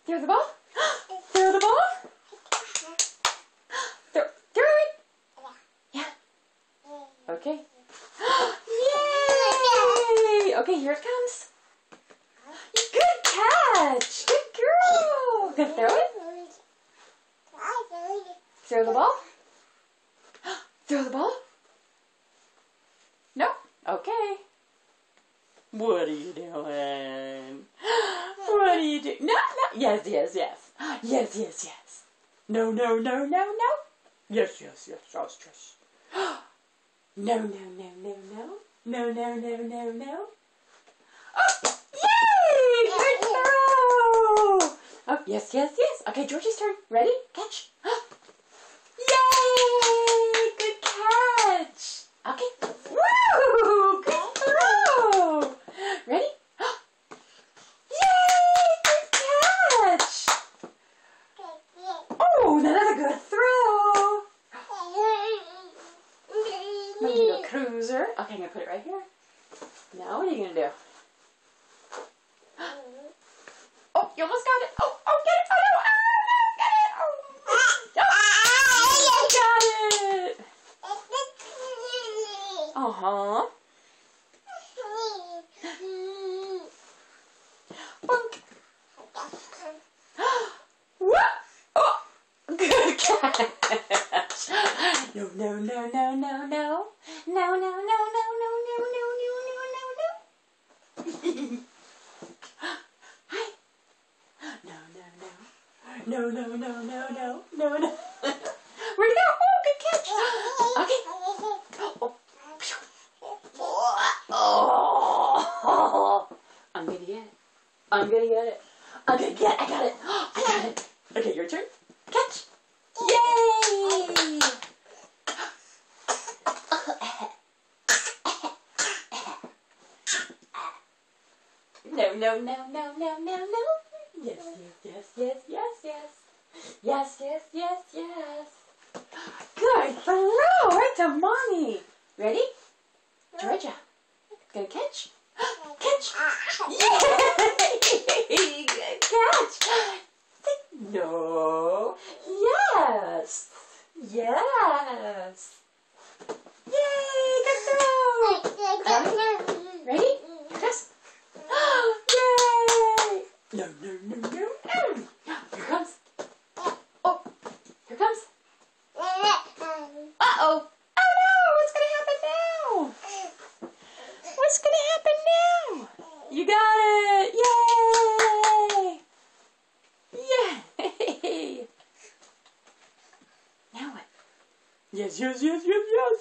Throw the ball. Throw the ball. Throw it. Yeah. Okay. Yay! Okay, here it comes. Good catch. Good girl. Gonna throw it? Throw the ball. Throw the ball. No? Okay. What are you doing? What are you doing? No, no. Yes, yes, yes. Yes, yes, yes. No, no, no, no, no. Yes, yes, yes. Yes, yes. No, no, no, no, no. No, no, no, no, no. Oh, yay! Good throw. Oh, yes, yes, yes. Okay, Georgie's turn. Ready? Catch. Yay! Good catch. Okay. Woo! Good throw. Ready? Yay! Good catch. Oh, another good throw. My little cruiser. Okay, I'm going to put it right here. Now, what are you going to do? Oh, you almost got it. Oh, get it. Oh, no. Oh, get it. Oh, got it. Bunk. What? Oh, good catch. No, no, no, no, no, no. No, no, no, no, no, no, no, no, no, no, no. Hi. No, no, no. No, no, no, no, no, no, no. Where'd it go? Oh, good catch. Okay. Oh. I'm gonna get it. I got it. I got it. Okay, your turn. Catch. Yay! No, no, no, no, no, no, no. Yes, yes, yes, yes, yes, yes. Yes, yes, yes, yes. Good throw. Right to mommy. Ready? Georgia. Gonna catch? Catch. Yay! Good catch. No. Yes. Yes. Yay! Good throw. Ready? Yes. Yay! No, no, no, no, no. Here comes. Oh, here comes. Uh-oh. Oh, no. What's going to happen now? What's going to happen now? You got it. Yay. Yay. Now what? Yes, yes, yes, yes, yes.